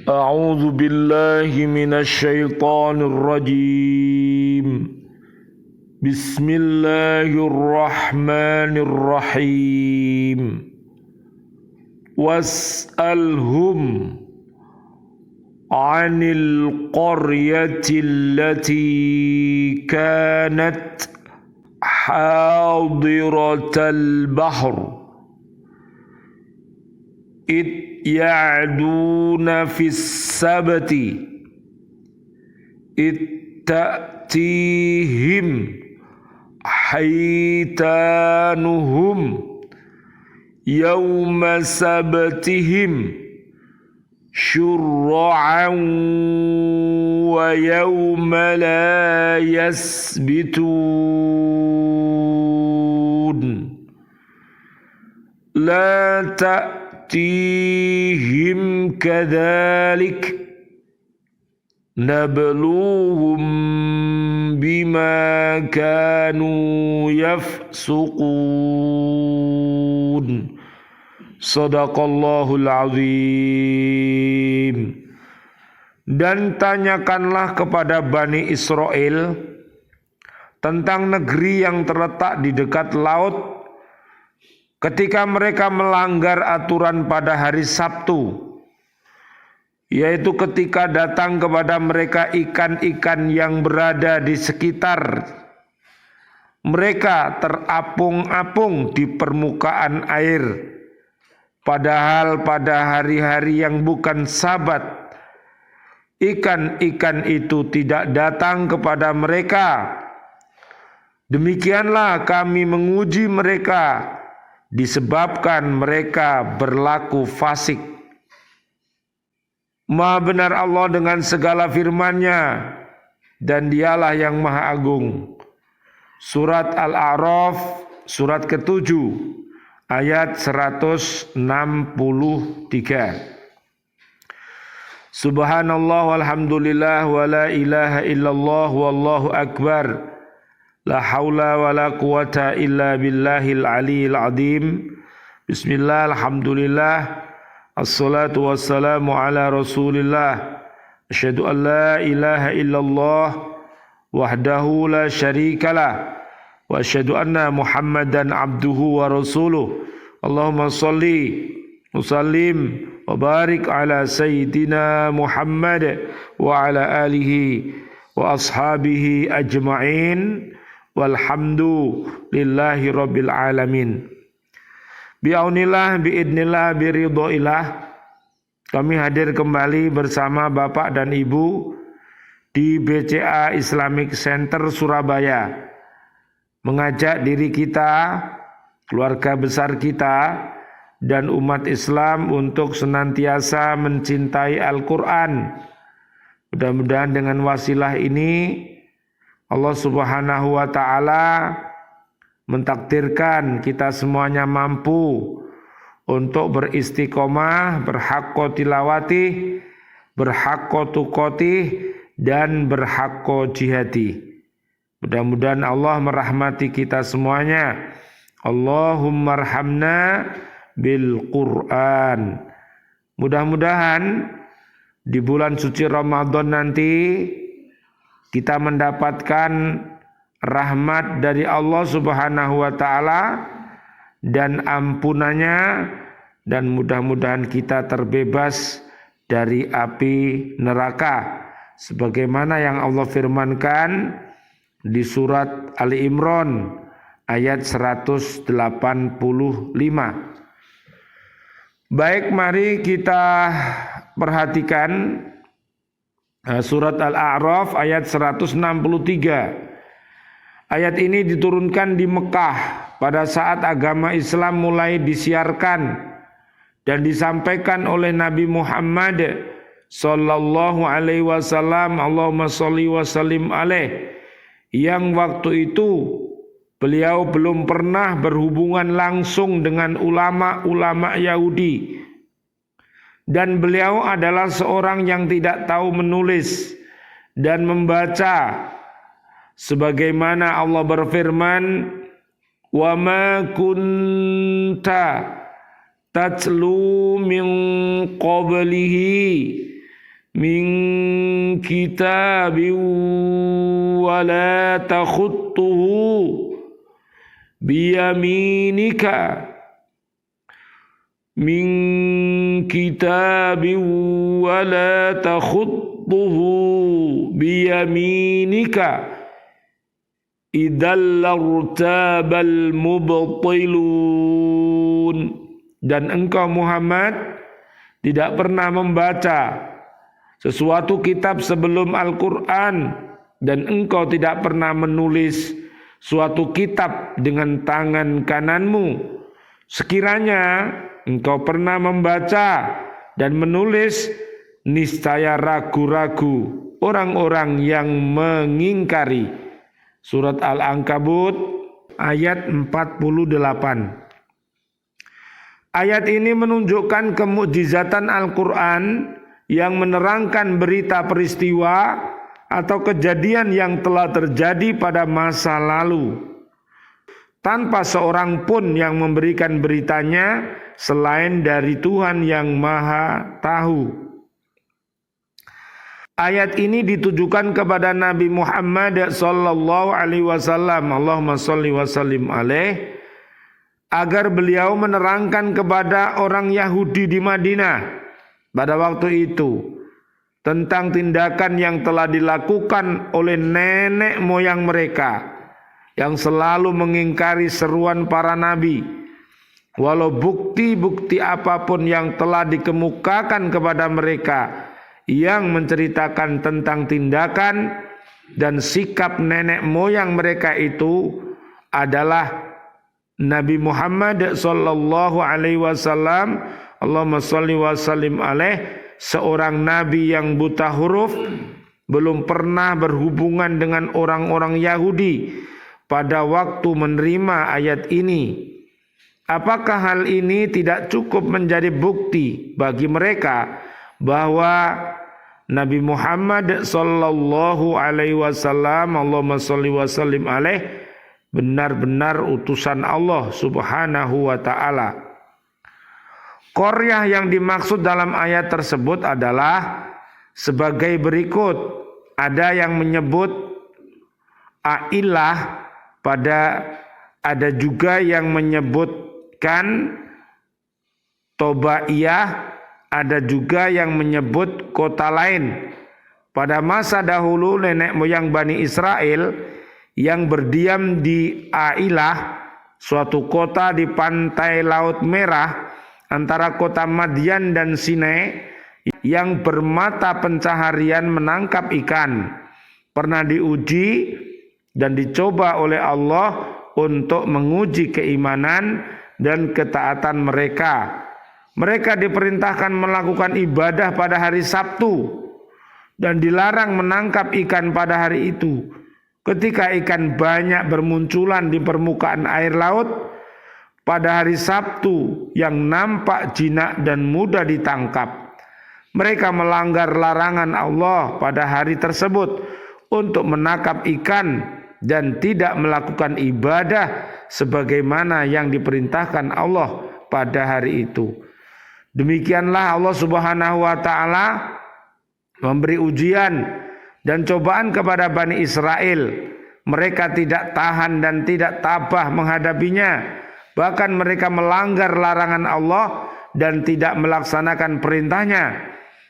أعوذ بالله من الشيطان الرجيم بسم الله الرحمن الرحيم واسألهم عن القرية التي كانت حاضرة البحر إذ يعدون في السبت إذ تأتيهم حيتانهم يوم سبتهم شرعا ويوم لا يسبتون لا تأتيهم كذلك نبلوهم بما كانوا يفسقون Sadaqallahul azim. Dan tanyakanlah kepada Bani Israel tentang negeri yang terletak di dekat laut ketika mereka melanggar aturan pada hari Sabtu, yaitu ketika datang kepada mereka ikan-ikan yang berada di sekitar mereka terapung-apung di permukaan air. Padahal pada hari-hari yang bukan Sabat, ikan-ikan itu tidak datang kepada mereka. Demikianlah kami menguji mereka disebabkan mereka berlaku fasik. Maha benar Allah dengan segala firman-Nya, dan Dialah yang Maha Agung. Surat Al-A'raf, surat ke-7. Ayat 163. Subhanallah walhamdulillah wa la ilaha illallah wallahu akbar. La haula wa la quwata illa billahil aliyil azim. Bismillah, alhamdulillah. Assalatu wassalamu ala rasulillah. Asyhadu an la ilaha illallah wahdahu la syarikalah. Wa asyhadu anna Muhammadan abduhu wa rasuluh. Allahumma salli wa sallim wa barik ala sayyidina Muhammad wa ala alihi wa ashabihi ajma'in walhamdu lillahi rabbil alamin. Bi'aunillah bi'idnillah biridhoillah, kami hadir kembali bersama Bapak dan Ibu di BCA Islamic Center Surabaya, mengajak diri kita, keluarga besar kita, dan umat Islam untuk senantiasa mencintai Al-Quran. Mudah-mudahan dengan wasilah ini Allah Subhanahu wa Ta'ala mentakdirkan kita semuanya mampu untuk beristiqomah, berhaqqa tilawati, berhaqqa tuqati, dan berhaqqa jihadi. Mudah-mudahan Allah merahmati kita semuanya. Allahumma arhamna bil Quran. Mudah-mudahan di bulan suci Ramadan nanti kita mendapatkan rahmat dari Allah Subhanahu wa Ta'ala dan ampunannya, dan mudah-mudahan kita terbebas dari api neraka sebagaimana yang Allah firmankan di surat Ali Imran ayat 185. Baik, mari kita perhatikan surat Al-A'raf ayat 163. Ayat ini diturunkan di Mekah pada saat agama Islam mulai disiarkan dan disampaikan oleh Nabi Muhammad sallallahu alaihi wasallam. Allahumma sholli wa sallim alaih. Yang waktu itu beliau belum pernah berhubungan langsung dengan ulama-ulama Yahudi, dan beliau adalah seorang yang tidak tahu menulis dan membaca, sebagaimana Allah berfirman, wa ma kunta tatlu min qablihi min kitabin wa la takhutuhu biyaminika min kitabin wa la takhutuhu biyaminika idzal lartabal mubtilun. Dan engkau Muhammad tidak pernah membaca sesuatu kitab sebelum Al-Quran, dan engkau tidak pernah menulis suatu kitab dengan tangan kananmu. Sekiranya engkau pernah membaca dan menulis, niscaya ragu-ragu orang-orang yang mengingkari. Surat Al-Ankabut ayat 48. Ayat ini menunjukkan kemukjizatan Al-Quran yang menerangkan berita peristiwa atau kejadian yang telah terjadi pada masa lalu, tanpa seorang pun yang memberikan beritanya selain dari Tuhan yang Maha Tahu. Ayat ini ditujukan kepada Nabi Muhammad sallallahu alaihi wasallam, Allahumma shalli wa sallim alaih, agar beliau menerangkan kepada orang Yahudi di Madinah pada waktu itu tentang tindakan yang telah dilakukan oleh nenek moyang mereka yang selalu mengingkari seruan para nabi. Walau bukti-bukti apapun yang telah dikemukakan kepada mereka yang menceritakan tentang tindakan dan sikap nenek moyang mereka itu adalah Nabi Muhammad sallallahu alaihi wasallam, Allahumma shalli wa sallim alaih, seorang nabi yang buta huruf, belum pernah berhubungan dengan orang-orang Yahudi pada waktu menerima ayat ini. Apakah hal ini tidak cukup menjadi bukti bagi mereka bahwa Nabi Muhammad sallallahu alaihi wasallam, Allahumma shalli wa sallim alaih, benar-benar utusan Allah subhanahu wa ta'ala? Qaryah yang dimaksud dalam ayat tersebut adalah sebagai berikut. Ada yang menyebut Ailah, ada juga yang menyebutkan Tobaiyah, ada juga yang menyebut kota lain. Pada masa dahulu nenek moyang Bani Israel yang berdiam di Ailah, suatu kota di pantai Laut Merah antara kota Madian dan Sinai, yang bermata pencaharian menangkap ikan, pernah diuji dan dicoba oleh Allah untuk menguji keimanan dan ketaatan mereka. Mereka diperintahkan melakukan ibadah pada hari Sabtu dan dilarang menangkap ikan pada hari itu. Ketika ikan banyak bermunculan di permukaan air laut pada hari Sabtu yang nampak jinak dan mudah ditangkap, mereka melanggar larangan Allah pada hari tersebut untuk menangkap ikan dan tidak melakukan ibadah sebagaimana yang diperintahkan Allah pada hari itu. Demikianlah Allah Subhanahu wa taala memberi ujian dan cobaan kepada Bani Israel. Mereka tidak tahan dan tidak tabah menghadapinya. Bahkan mereka melanggar larangan Allah dan tidak melaksanakan perintahnya.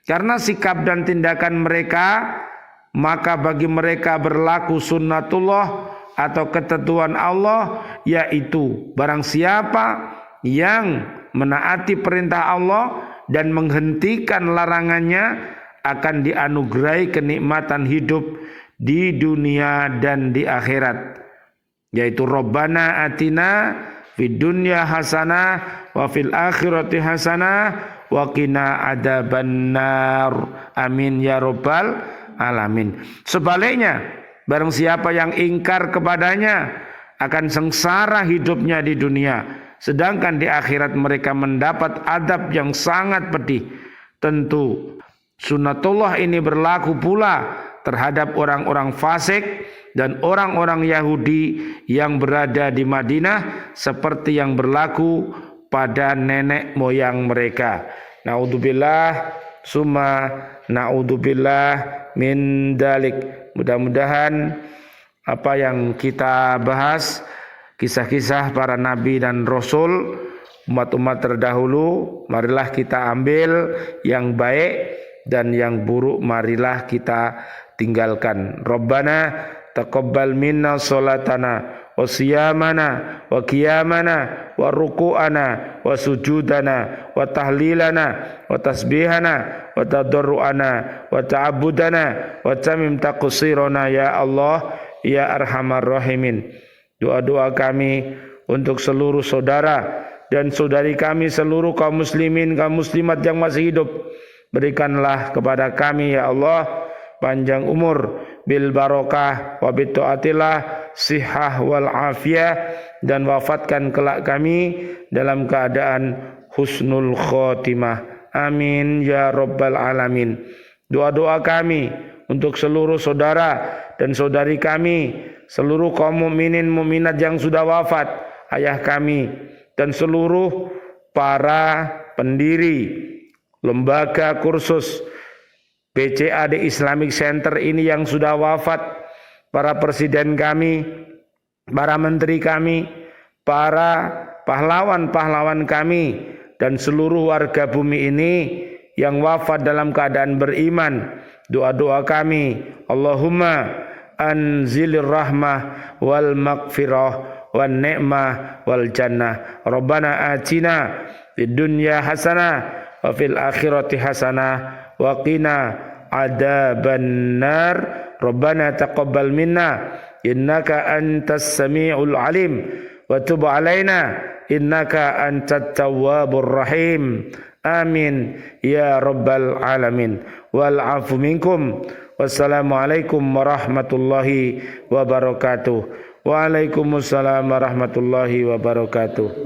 Karena sikap dan tindakan mereka, maka bagi mereka berlaku sunnatullah atau ketentuan Allah, yaitu barang siapa yang menaati perintah Allah dan menghentikan larangannya akan dianugerahi kenikmatan hidup di dunia dan di akhirat, yaitu Rabbana atina fid dunya hasanah wa fil akhirati hasanah wa qina adzabannar. Amin ya rabbal alamin. Sebaliknya, barang siapa yang ingkar kepadanya akan sengsara hidupnya di dunia, sedangkan di akhirat mereka mendapat adab yang sangat pedih. Tentu sunnatullah ini berlaku pula terhadap orang-orang fasik dan orang-orang Yahudi yang berada di Madinah, seperti yang berlaku pada nenek moyang mereka. Naudzubillah, summa na'udzubillah min dalik. Mudah-mudahan apa yang kita bahas, kisah-kisah para nabi dan rasul, umat-umat terdahulu, marilah kita ambil yang baik dan yang buruk marilah kita tinggalkan. Rabbana taqabbal minna sholatana wa siyamana wa qiyamana wa ruku'ana wa sujudana wa tahlilana wa tasbihana wa tadarru'ana wa ta'abudana wa tamim taqsirana ya Allah ya arhamar rahimin. Doa-doa kami untuk seluruh saudara dan saudari kami, seluruh kaum muslimin, kaum muslimat yang masih hidup, berikanlah kepada kami ya Allah panjang umur bil barokah wa bit taatillah sihah wal afiyah, dan wafatkan kelak kami dalam keadaan husnul khotimah. Amin ya rabbal alamin. Doa-doa kami untuk seluruh saudara dan saudari kami, seluruh kaum mukminin mukminat yang sudah wafat, ayah kami dan seluruh para pendiri lembaga kursus BCAD Islamic Center ini yang sudah wafat, para presiden kami, para menteri kami, para pahlawan-pahlawan kami, dan seluruh warga bumi ini yang wafat dalam keadaan beriman. Doa-doa kami, Allahumma anzilir rahmah wal maghfirah wan ni'mah wal jannah. Rabbana atina fid dunya hasanah wa fil akhirati hasanah wa qina adzaban nar. Rabbana taqabbal minna innaka antas samiul alim wa tub alaina innaka antat tawwabur rahim. Amin ya rabbal alamin. Wal afu minkum. Wassalamualaikum warahmatullahi wabarakatuh. Waalaikumsalam warahmatullahi wabarakatuh.